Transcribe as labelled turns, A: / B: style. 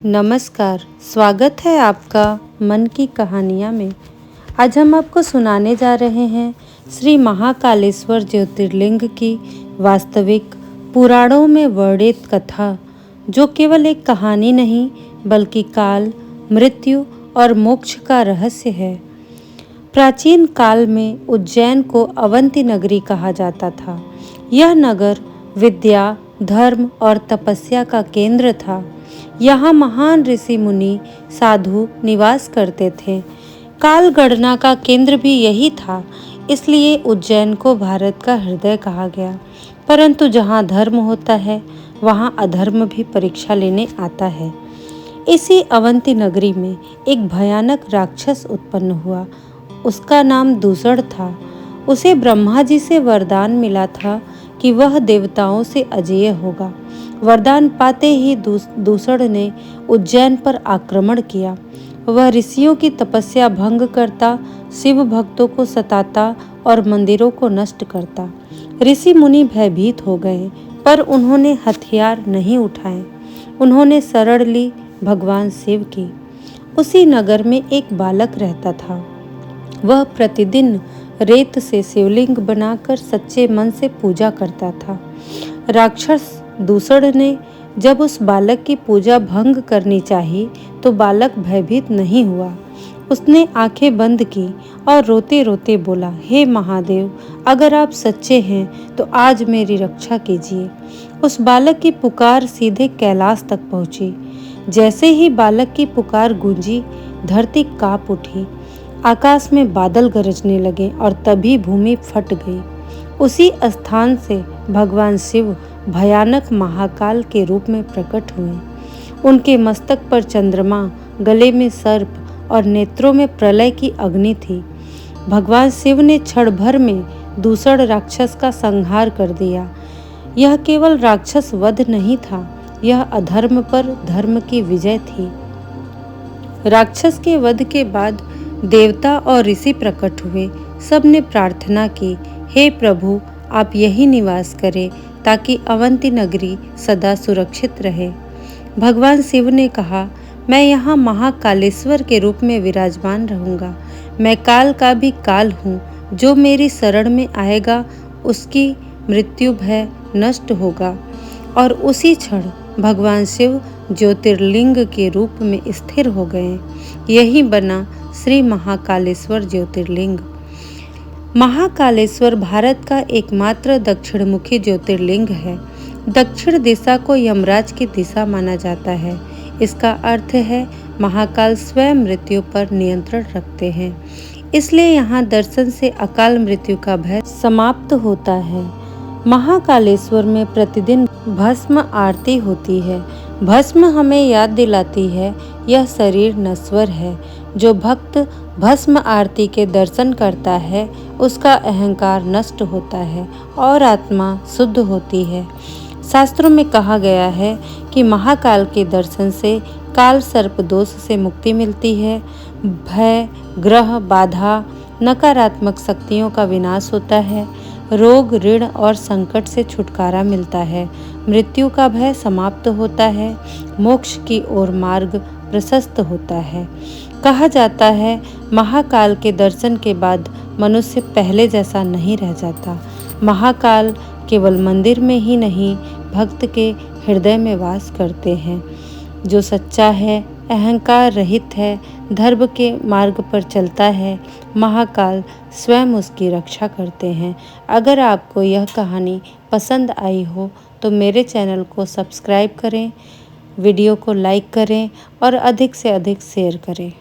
A: नमस्कार, स्वागत है आपका मन की कहानियाँ में। आज हम आपको सुनाने जा रहे हैं श्री महाकालेश्वर ज्योतिर्लिंग की वास्तविक पुराणों में वर्णित कथा, जो केवल एक कहानी नहीं बल्कि काल, मृत्यु और मोक्ष का रहस्य है। प्राचीन काल में उज्जैन को अवंती नगरी कहा जाता था। यह नगर विद्या, धर्म और तपस्या का केंद्र था। यहाँ महान ऋषि मुनि साधु निवास करते थे। काल गणना का केंद्र भी यही था, इसलिए उज्जैन को भारत का हृदय कहा गया। परंतु जहाँ धर्म होता है वहाँ अधर्म भी परीक्षा लेने आता है। इसी अवंती नगरी में एक भयानक राक्षस उत्पन्न हुआ। उसका नाम दूसड़ था। उसे ब्रह्मा जी से वरदान मिला था कि वह देवताओं से अजेय होगा। वरदान पाते ही दूसड़ ने उज्जैन पर आक्रमण किया। वह ऋषियों की तपस्या भंग करता, शिव भक्तों को सताता और मंदिरों को नष्ट करता। ऋषि मुनि भयभीत हो गए, पर उन्होंने हथियार नहीं उठाए। उन्होंने शरण ली भगवान शिव की। उसी नगर में एक बालक रहता था। वह प्रतिदिन रेत से शिवलिंग बनाकर सच्चे मन से पूजा करता था। राक्षस दूसड़ ने जब उस बालक की पूजा भंग करनी चाही तो बालक भयभीत नहीं हुआ। उसने आंखें बंद की और रोते रोते बोला, हे महादेव, अगर आप सच्चे हैं तो आज मेरी रक्षा कीजिए। उस बालक की पुकार सीधे कैलाश तक पहुंची। जैसे ही बालक की पुकार गूंजी, धरती कांप उठी। आकाश में बादल गरजने लगे और तभी भूमि फट गई। उसी स्थान से भगवान शिव भयानक महाकाल के रूप में प्रकट हुए। उनके मस्तक पर चंद्रमा, गले में सर्प और नेत्रों में प्रलय की अग्नि थी। भगवान शिव ने क्षण भर में दूसड़ राक्षस का संहार कर दिया। यह केवल राक्षस वध नहीं था, यह अधर्म पर धर्म की विजय थी। राक्षस के वध के बाद देवता और ऋषि प्रकट हुए। सबने प्रार्थना की, हे प्रभु, आप यही निवास करें ताकि अवंती नगरी सदा सुरक्षित रहे। भगवान शिव ने कहा, मैं यहाँ महाकालेश्वर के रूप में विराजमान रहूँगा। मैं काल का भी काल हूँ। जो मेरी शरण में आएगा उसकी मृत्यु भय नष्ट होगा। और उसी क्षण भगवान शिव ज्योतिर्लिंग के रूप में स्थिर हो गए। यही बना श्री महाकालेश्वर ज्योतिर्लिंग। महाकालेश्वर भारत का एकमात्र दक्षिणमुखी ज्योतिर्लिंग है। दक्षिण दिशा को यमराज की दिशा माना जाता है। इसका अर्थ है महाकाल स्वयं मृत्यु पर नियंत्रण रखते हैं। इसलिए यहाँ दर्शन से अकाल मृत्यु का भय समाप्त होता है। महाकालेश्वर में प्रतिदिन भस्म आरती होती है। भस्म हमें याद दिलाती है यह शरीर नश्वर है। जो भक्त भस्म आरती के दर्शन करता है उसका अहंकार नष्ट होता है और आत्मा शुद्ध होती है। शास्त्रों में कहा गया है कि महाकाल के दर्शन से काल सर्प दोष से मुक्ति मिलती है। भय, ग्रह बाधा, नकारात्मक शक्तियों का विनाश होता है। रोग, ऋण और संकट से छुटकारा मिलता है। मृत्यु का भय समाप्त होता है। मोक्ष की ओर मार्ग प्रशस्त होता है। कहा जाता है महाकाल के दर्शन के बाद मनुष्य पहले जैसा नहीं रह जाता। महाकाल केवल मंदिर में ही नहीं, भक्त के हृदय में वास करते हैं। जो सच्चा है, अहंकार रहित है, धर्म के मार्ग पर चलता है, महाकाल स्वयं उसकी रक्षा करते हैं। अगर आपको यह कहानी पसंद आई हो तो मेरे चैनल को सब्सक्राइब करें, वीडियो को लाइक करें और अधिक से अधिक शेयर करें।